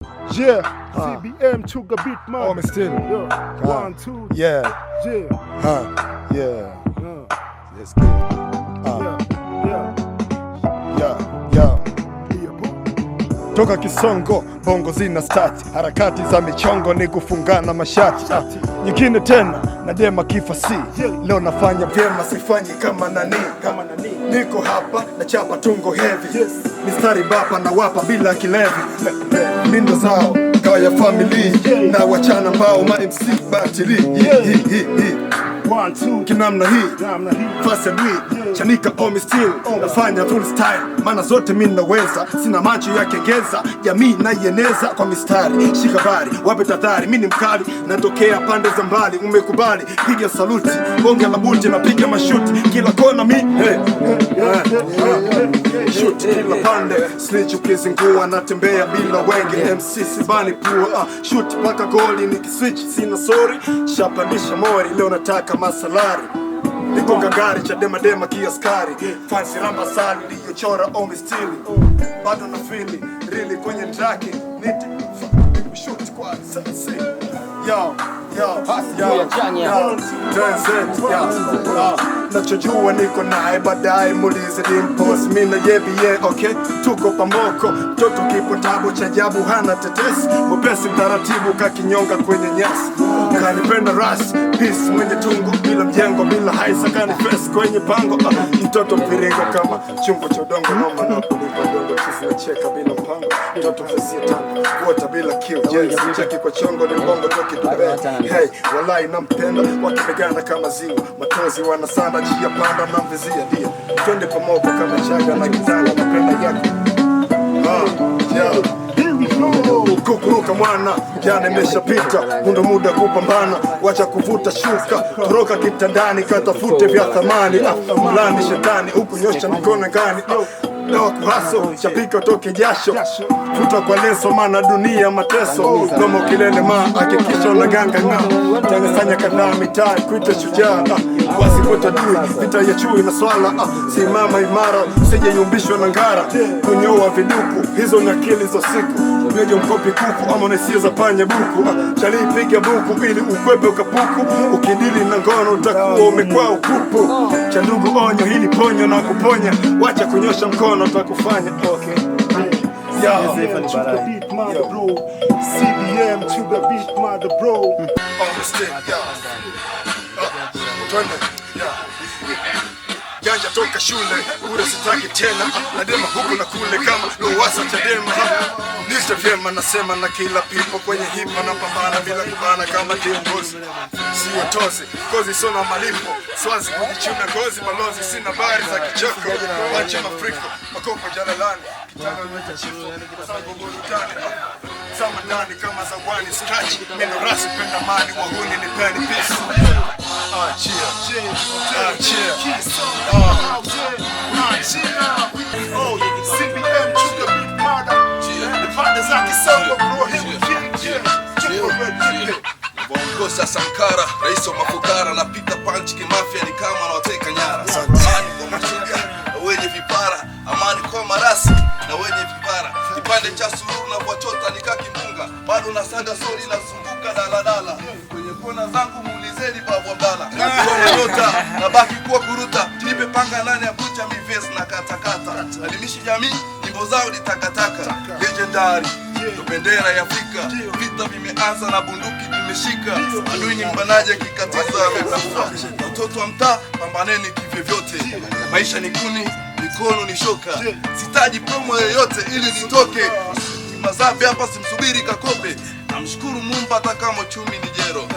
Yeah, CBM Chuga Beat man. Oh, I'm still. Yeah. 1, 2, Yeah. yeah. Yeah. Let's go. Yeah. Yeah. Toka Kisongo, bongo zina stati, harakati za michongo ni kufungana mashati. Nyingine tena na dema kifasi. Leo nafanya vyema, sifanyi kama nani. Niko hapa na chapa tungo heavy. Mistari bapa na wapa bila kilevi. Mindo zao kawa ya family na wachana mbao ma MC batili. 1, 2, Kinamna hii Fast and we Chanika omi still nafanya full style, mana zote mimi naweza, sina macho ya kegeza, jamii naieneza kwa mistari. Shikabari, wape tathari, mimi ni mkali, natokea pande za mbali, umekubali, piga saluti, bonge la buti na piga mashuti, kila kona mi shoot kila pande, snitch ukizingua, natembea bila wenge, MC sibani pua, shoot paka goli, nikiswitch sina sorry, shapandisha mori, leo nataka masalari. Niko gagari cha dema kiaskari, fancy ramba sali liyochora omi stili, bado na feeling really kwenye traki, nite shoot kwa sasa. Yo nachojua niko nae, baadaye mulize dimpos, mina yebie okay, tuko pamoko, mtoto kipo tabu cha jabu hana tetesi, mwepesi mtaratibu kakinyonga kwenye nyasi, kanipenda ras, peace mwenye tungo, bila mjengo, bila haisa kanifes kwenye pango, mtoto mviringo kama chumbo cha udongo, noma na kulipa dongo, kisi na cheka bila mpango, mtoto mvesia tango, kuota bila kiu, jenzi, cheki kwa chongo, ni mbongo toki dube, hey, walai nampenda, wakipegana kama ziwa, matozi wanasana, jia panda na mvizia, dia, twende pamoko kama chaga na kitanga, napenda yako, kukuruka mwana, jana imeshapita, muda kupambana, wacha kuvuta shuka, toroka kitandani, katafute vya thamani, mlani shetani, huku nyosha mikono ngani, dawa kuhaso, chapika toke jasho, futa kwa leso, mana dunia mateso, nomo kilele hakikisha unaganga tangasanya kadhaa mitaa, kuita shujaa, wasikuta dui, vita ya chui na swala, simama imara, sije yumbishwa na ngara, kunyoa viduku, hizo ni akili za siku, mwejo mkopi kuku, ama nesia za panya buku, chali piga buku, ili ukwepe ukapuku, ukidili na ngono utakuwa umekwa ukupu, chandugu onyo, hili ponyo na kuponya, wacha kunyosha mkono utakufanya, okay. Chuga Beat mother bro, CBM Chuga Beat mother bro. Ganja toka shule, ure sitaki tena, nadema huku na kule kama Lowassa Chadema. Niste vyema nasema na kila pipo kwenye hipa, na pambana bila kubana kama kiongozi, siyo tozi, kozi sona malipo, swazi kujichuna gozi, balozi sina bari za kichoko, wache mafriko, makopo jalalani, kitano weta chifu, sabu burutani, sama ndani kama zawani, scratch, mino rasi penda mani, wahuni ni penny peace. CBM Chuga Beat mada, nipande za Kisongo bro, Bongosa Sankara, rais wa mafukara, napita punch kimafia ni kama nawateka nyara. Amani kwa mashuga na wenye vipara, amani kwa marasi na wenye vipara, kipande cha sururu na wachota nika kimbunga, bado na saga sori na zunguka daladala, kwenye kona zangu muulizeni babu Abdalla, kwa nyota na baki kuwa kuruta, nipe panga nani ya bucha mives na katakata, alimishi jamii nyimbo zao ni takataka, legendary bendera ya Afrika, vita vimeanza na bunduki vimeshika, adui ni mbanaje kikatiza amekufa, watoto wa mtaa pambaneni kivyovyote, maisha ni kuni, mikono ni shoka, sitaji promo yoyote ili nitoke, mazabi hapa simsubiri kakope, namshukuru Muumba hata kama uchumi ni jero,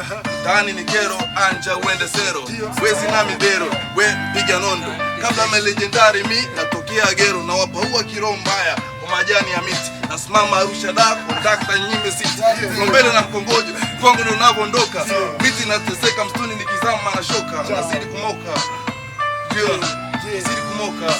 mtaani ni kero, anja uende sero, wezi na midero, we piga nondo, kabla melegendari mi natokea gero, na wapaua kiroho mbaya kwa majani ya miti, nasimama Arusha da kondakta nyime siti, mbele na mkongojo kwangu ndo unavyoondoka, miti nateseka mstuni nikizama na shoka, nazidi kumoka, nazidi kumoka,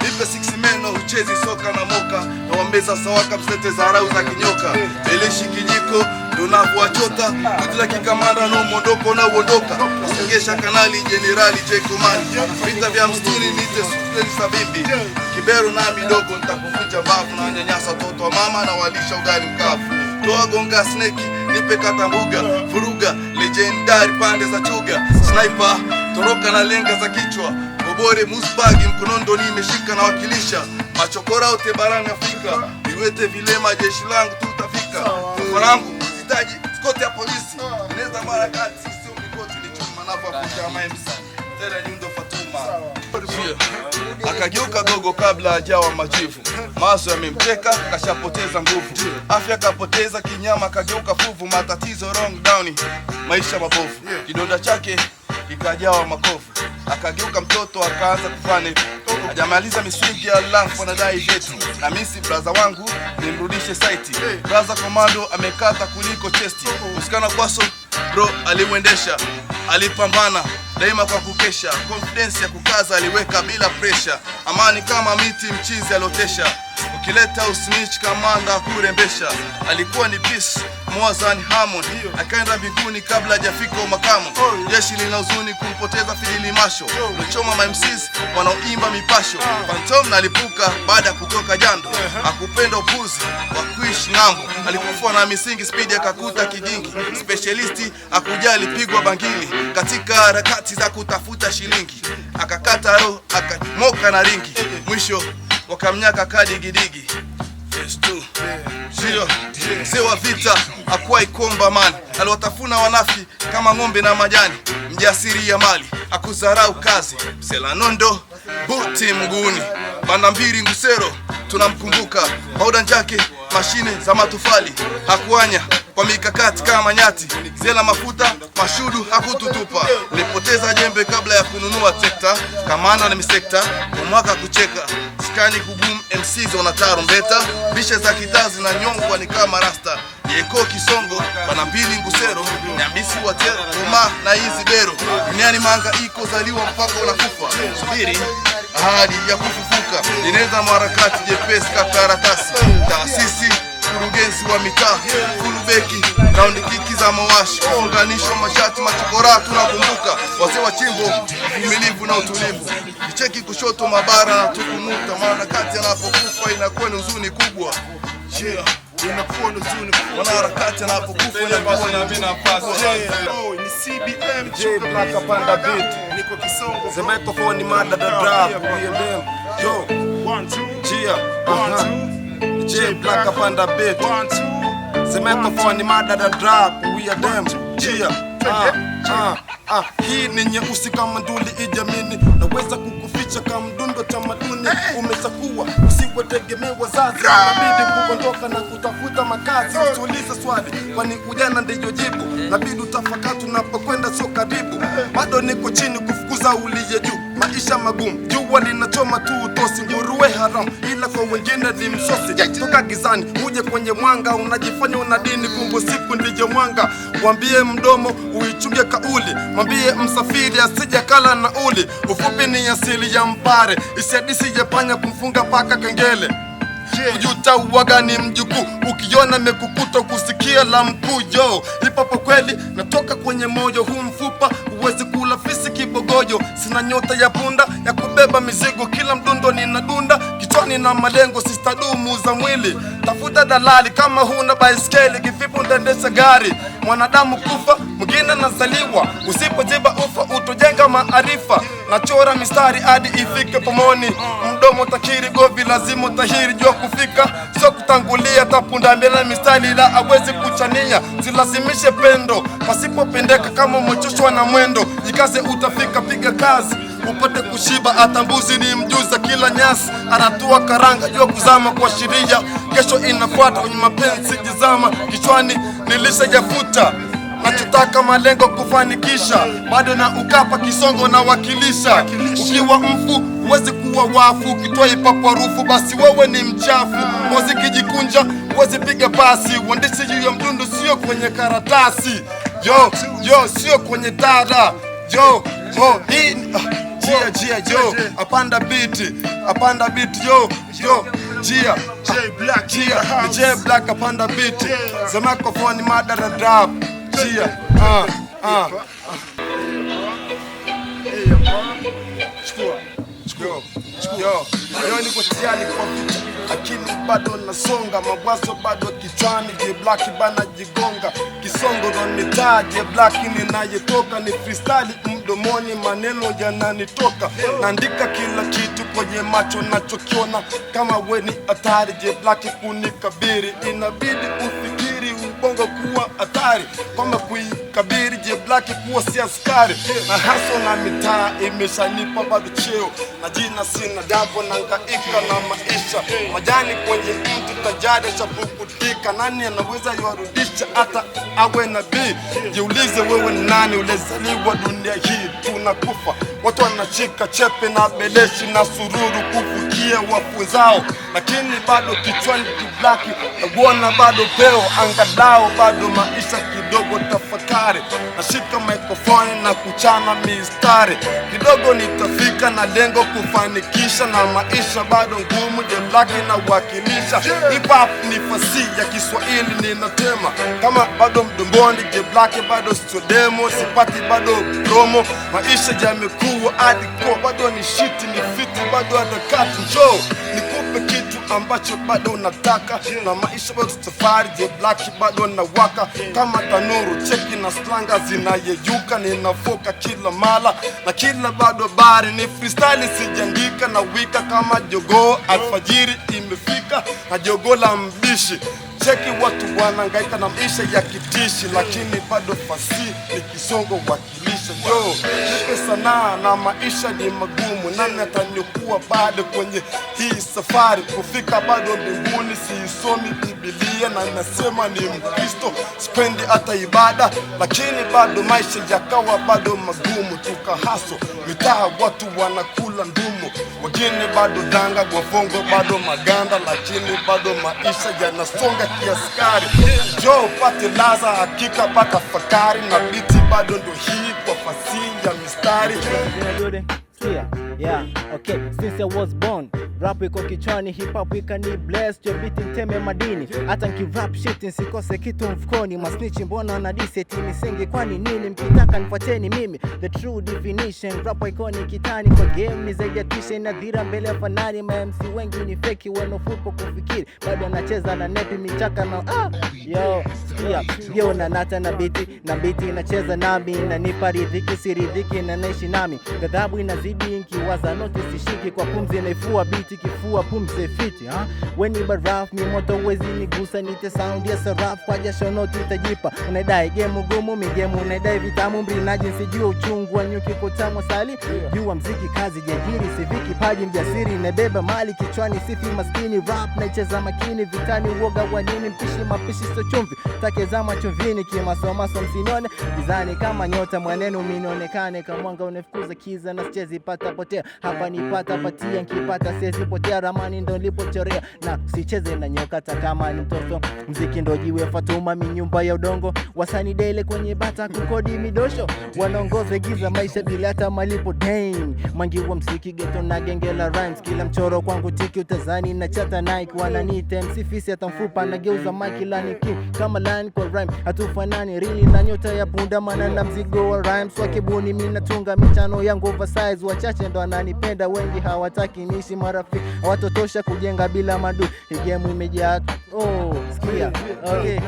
nipe 6 meno uchezi soka na moka, na wambeza sawaka msete za rau za kinyoka, beleshi kijiko unavyoachota kutila kikamanda na umondoko na uondoka usingesha kanali Jenerali J Komani vita vya mstuni nite sufeli sabibi kibero na midogo nitakufunja mbavu na nyanyasa watoto wa mama na walisha ugali mkavu toa gonga snake nipe katambuga furuga legendary pande za chuga sniper toroka na lenga za kichwa Gobore musbagi mkonondo nimeshika na wakilisha machokora ote barani Afrika niwete vilema jeshi langu tutafika mwanangu sitaji skoti ya polisi neza marakati sio mikoti lichuma napo kuja maemsa tena nyundo Fatuma akageuka gogo kabla hajawa majivu maso yamemteka kashapoteza nguvu afya kapoteza kinyama kageuka fuvu matatizo wrong down maisha mabovu kidonda chake kikajawa makovu akageuka mtoto akaanza kufanya hajamaliza miswingi ya langu anadai vyetu na misi brother wangu nimrudishe site brother komando amekata kuliko chesti usikana kwaso bro alimwendesha alipambana daima kwa kukesha confidence ya kukaza aliweka bila pressure amani kama miti mchizi alotesha ukileta usnitch kamanda kurembesha alikuwa ni peace Mwazani Hammond akaenda mbinguni kabla hajafika makamu jeshi lina huzuni kumpoteza Fidili Masho lochoma ma MCs wanaoimba mipasho Phantom nalipuka baada ya kutoka jando akupenda upuzi wa kuishi ng'ambo alikufua na misingi speed akakuta kigingi specialisti akujali pigwa bangili katika harakati za kutafuta shilingi akakata roho akamoka na ringi mwisho wakamnyaka kadi gidigi phase 2 Sio, sewa vita, hakuwa ikomba mani aliwatafuna wanafi kama ng'ombe na majani mjasiri ya mali, hakuzarau kazi Msela nondo, buti mguuni Banda mbiri Ngusero, tunamkumbuka Pauda njake, mashine za matufali hakuanya, kwa mikakati kama nyati Zela mafuta, mashudu hakututupa ulipoteza jembe kabla ya kununua tekta Kamana na misekta, umwaka kucheka Skani kuboom, MCs wanatarumbeta Bisha za kitazi na nyongwa ni kama rasta Yeko Kisongo, Banda mbili Ngusero Nyambisi watero, Roma na hizi bero Duniani manga iko zaliwa mpaka unakufa Subiri, ahadi ya kufufuka Ineza maharakati jepesi kakaratasi Taasisi, kurugenzi wa mitaa Fulubeki, raundi kiki za mawashi Funganisho mashati machokora tunakumbuka Wazee wa chimbo, uvumilivu na utulivu Kicheki kushoto mabara na tukumuta Maana kati anapokufa inakuwa ni huzuni kubwa inakuwa ni huzuni kubwa Wanaharakati anapokufa inakuwa ni huzuni kubwa Ni CBM J Black Panda beat Niko Kisongo The microphone mada the drop Yo 1 2 Chia 1 2 J Black Panda beat 1 2 The microphone mada the drop We are them Chia hii ni nyeusi kama nduli ijamini Naweza kukuficha kama mdundo tamaduni Umeshakuwa usiwe tegemea wazazi Nabidi kuondoka na kutafuta makazi Usiulize swali kwani ujana ndiyo jibu Nabidi utafakatu unapokwenda sio karibu Bado niko chini kufukuza uliye juu Maisha magumu, jua linachoma tu utosi Nguruwe haramu, ila kwa wengine ni msosi Toka gizani, uje kwenye mwanga Unajifanya unadini kumbu siku ndiyo mwanga Mwambie mdomo, uichunge kauli Mwambie msafiri asije kala na uli Ufupi ni asili ya mpare Isiadisi ya panya kumfunga paka kengele Kujuta uwaga ni mjukuu Ukiona mekukuta kusikia la mkuu Yo, hipapo kweli natoka kwenye moyo huu mfupa Uwezi kula fisi kibogoyo Sina nyota ya punda ya kubeba mizigo Kila mdundo ninadunda Kichwani na malengo sistadumu za mwili Tafuta dalali kama huna baiskeli Kivipu ndendesha gari Mwanadamu kufa, mwingine nazaliwa Usipojiba ufa utojenga maarifa Nachora mistari hadi ifike pomoni Mdomo takiri govi lazima utahiri jua kufika Sio kutangulia tapunda mbele mistari la awezi kuchania Zilazimishe pendo pasipo pendeka kama mochoshwa na mwendo Jikaze utafika piga kazi upate kushiba atambuzi ni mjuza kila nyasi Anatua karanga jua kuzama kwa shiria Kesho inafuata kwenye mapenzi jizama Kichwani nilisha jafuta Nachotaka malengo kufanikisha Bado na ukapa Kisongo na wakilisha Ukiwa mfu uwezi kuwa wafu Ukitoa ipapo harufu basi wewe ni mchafu Mozi kijikunja uwezi piga pasi Uandishi juu ya mdundu sio kwenye karatasi Yo sio kwenye tada Yo hii Jia yo Apanda beat yo Jia J Black apanda beat. The microphone mada na drop. Jia Yo niko tiani kwa vita, lakini bado nasonga, mawazo bado kichwani. J Black bana jigonga, kisongo ndo mitaa. J Black ninayetoka ni freestyle mdomoni, maneno yananitoka. Naandika kila kitu kwenye macho nachokiona, kama we ni hatari J Black kunikabiri. Inabidi ufikiri ubongo kuwa hatari, kama kuikabiri J Black kuwa si askari. Na haso na mitaa imeshanipa bado cheo, na jina sina dabo na ngaika na maisha. Majani kwenye mti tajari chapukutika, nani anaweza yarudisha hata awe nabii? Jiulize wewe ni nani, ulizaliwa dunia hii tunakufa. Watu wanashika chepe na beleshi na sururu kufikia wafunzao, lakini bado kichwani J Black naona bado peo. Angalau bado maisha kidogo tafakari, nashika microphone na kuchana mistari. Kidogo nitafika na lengo kufanikisha, na maisha bado ngumu J Black na wakilisha. Hip hop ni fasihi ya Kiswahili ninatema, kama bado mdomboni J Black bado sio demo. Sipati bado promo, maisha yamekuwa hadi kwa bado ni shit ni fiti bado harakati. Njoo nikupe kitu ambacho bado unataka, na maisha bado safari J Black bado na waka kama tanuru. Cheki na slanga zinayeyuka, ninafoka kila mala na kila bado bari. Ni freestyle sijandika, na wika kama jogoo. Alfajiri imefika na jogoo la mbishi. Cheki watu wanangaika na maisha ya kitishi, lakini bado fasi ni kisongo wakilisha. Yo nipe sanaa na maisha ni magumu, nani ataniokuwa bado kwenye hii safari? Kufika bado mbinguni, siisomi Biblia na nasema ni Mkristo, sipendi hata ibada, lakini bado maisha yakawa bado magumu. Tukahaso mitaa watu wanakula ndumu, wengine bado danga, wafongo bado maganda, lakini bado maisha yanasonga kiaskari. Joe pate laza, hakika pata fakari, na biti bado ndo hii kwa fasihi ya mistari. Yeah, okay, since I was born rap iko kichwani, hip hop ikani bless. Your beat nteme madini, hata nkirap shit nsikose kitu mfukoni. Masnichi mbona na diseti nisingi kwani nini? Mkitaka nifuateni mimi, the true definition. Rap iconi kitani kwa game ni zaidi ya tishe na dhira mbele ya fanani. Ma MC wengi ni feki wanofuko kufikiri, bado anacheza na nepi michaka na yo na nata na biti inacheza nami, na nipa ridhiki siridhiki na naishi nami. Ghadhabu inazidi nkiwaza note sishiki, kwa pumzi naifua biti kifua pumzi fiti. Weni baraf mi moto wezi nigusa, nite sound ya saraf kwa jasho noti itajipa. Unaidai game gumu migemu, unaidai vitamu mbrinaji nsijua uchungu wa nyuki kotamu sali. Jua mziki kazi jajiri siviki paji mjasiri, nebeba mali kichwani sifi maskini. Rap naicheza makini vitani uoga wa nini? Mpishi mapishi so chumvi take zama chumvini, kimasomaso msinone gizani kama nyota. Mwanenu minonekane kama mwanga unefukuza kiza, na sichezi pata potea hapa nipata patia, nkipata siezi potea. Ramani ndo lipochorea na sicheze na nyoka hata kama ni mtoto. Mziki ndo jiwe Fatuma minyumba ya udongo, wasani dele kwenye bata kukodi midosho. Wanaongoza giza maisha bila hata malipo dang. Mangi wa mziki geto na genge la rhymes, kila mchoro kwangu tiki utazani na chata Nike. Wananiite MC Fisi hata mfupa na geuza mic lani king kama line kwa rhyme. Hatufanani really na nyota ya punda, maana na mzigo wa rhymes wakibuni. Mimi natunga michano yangu oversize, wachache ndo ananipenda, wengi hawataki niishi marafiki. Hawatotosha kujenga bila madu, hii game imejaa. Sikia okay.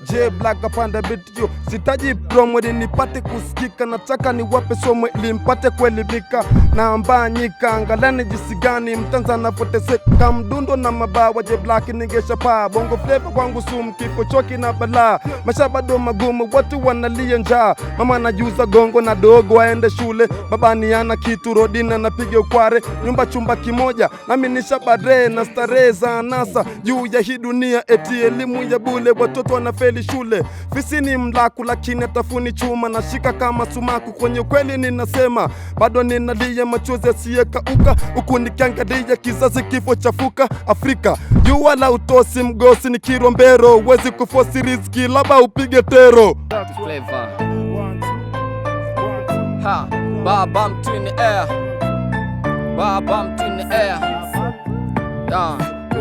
J Black apanda beat yo, sitaji promo ili nipate kusikika. Nataka niwape somo ili mpate kuelimika na ambanyika. Angalani jinsi gani Mtanzania poteseka, mdundo na mabawa. J Black ningesha paa, bongo flavor kwangu sumu, kifo choki na balaa. Maisha bado magumu, watu wanalia njaa. Mama anajuza gongo na dogo aende shule, babani ana kitu rodina napiga ukware. Nyumba chumba kimoja nami nishabare, na starehe za anasa juu ya hii dunia. Eti elimu ya bule, watoto wanafeli shule. Fisi ni mlaku lakini atafuni chuma, nashika kama sumaku kwenye kweli ninasema. Bado ninalia machozi yasiyekauka, huku nikiangalia kizazi kifo chafuka. Afrika jua la utosi mgosi ni kirombero, wezi kufosi riziki laba upige tero. Flavor. Ha, bar bump in the air. Bar bump in the air.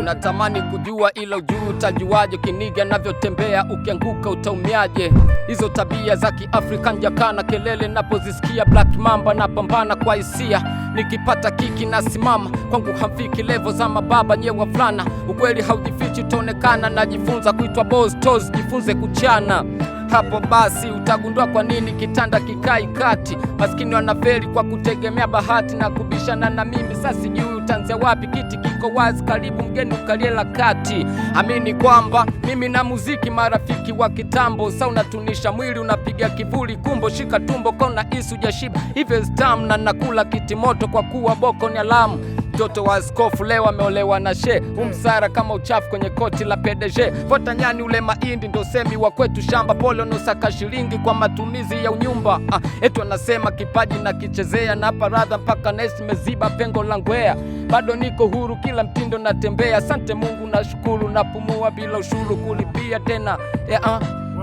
Unatamani kujua ila ujui utajuaje, kiniga navyotembea ukianguka utaumiaje. Hizo tabia za kiafrika njakana, kelele napozisikia Black Mamba napambana kwa hisia. Nikipata kiki na simama, kwangu hamfiki level za mababa nyewa fulana. Ukweli haujifichi utaonekana, najifunza kuitwa boss toes, jifunze kuchana. Hapo basi utagundua kwa nini kitanda kikai kati. Maskini wanafeli kwa kutegemea bahati na kubishana na mimi. Sasa sijui utaanzia wapi, kiti kiko wazi, karibu mgeni ukalie la kati. Amini kwamba mimi na muziki marafiki wa kitambo. Sasa unatunisha mwili unapiga kivuli kumbo, shika tumbo kona isu jashiba. Hivyo stam na nakula kiti moto kwa kuwa boko ni alamu. Mtoto wa askofu leo ameolewa na she, umsara kama uchafu kwenye koti la PDG. Vota nyani ule mahindi ndo semi wa kwetu shamba, pole unosaka shilingi kwa matumizi ya unyumba. Etu anasema kipaji na kichezea, na paradha mpaka nesi meziba pengo langwea. Bado niko huru kila mtindo natembea, asante Mungu na shukuru, napumua bila ushuru kulipia tena.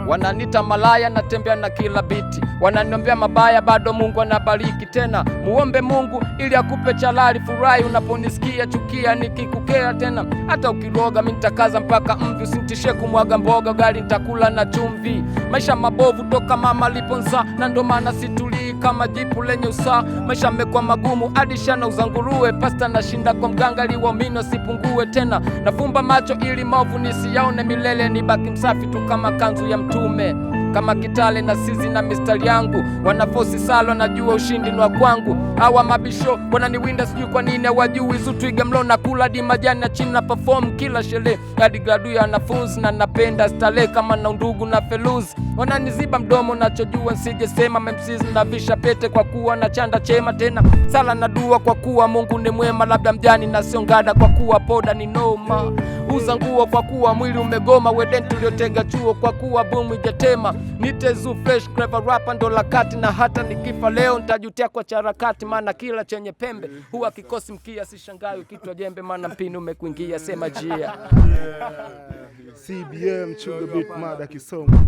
Wananita malaya natembea na kila biti, wananiombea mabaya bado Mungu anabariki tena. Muombe Mungu ili akupe chalali, furahi unaponisikia, chukia nikikukea tena. Hata ukiroga mimi nitakaza mpaka mvi, usintishe kumwaga mboga gari nitakula na chumvi. Maisha mabovu toka mama liponza, na ndo maana situlii kama jipu lenye usaa. Maisha mekwa magumu hadi shana uzanguruwe, pasta nashinda kwa mganga liwaamini sipungue tena. Nafumba macho ili maovu nisiyaone milele, nibaki msafi tu kama kanzu ya mtume. Kama Kitale na Sizi na mistari yangu, wanafosi salo najua ushindi ni wa kwangu. Hawa mabisho wananiwinda sijui kwa nini hawajui, Zutwiga mlo na kula di majani na chini na perform kila shele. Hadi gradu ya wanafunzi na napenda stale kama na undugu na feluzi. Wananiziba mdomo nachojua nsije sema, memsizi na visha pete kwa kuwa na chanda chema tena. Sala na dua kwa kuwa Mungu ni mwema, labda mjani na siongada kwa kuwa poda ni noma. Uza nguo kwa kuwa mwili umegoma, wedenti uliotega chuo kwa kuwa boom ijatema. Nitezu fresh clever rapper ndo lakati, na hata nikifa leo nitajutia kwa charakati. Maana kila chenye pembe huwa kikosi mkia, sishangai ukitwa jembe, maana mpini umekuingia, sema jia. CBM Chuga Beat Mada Kisongo.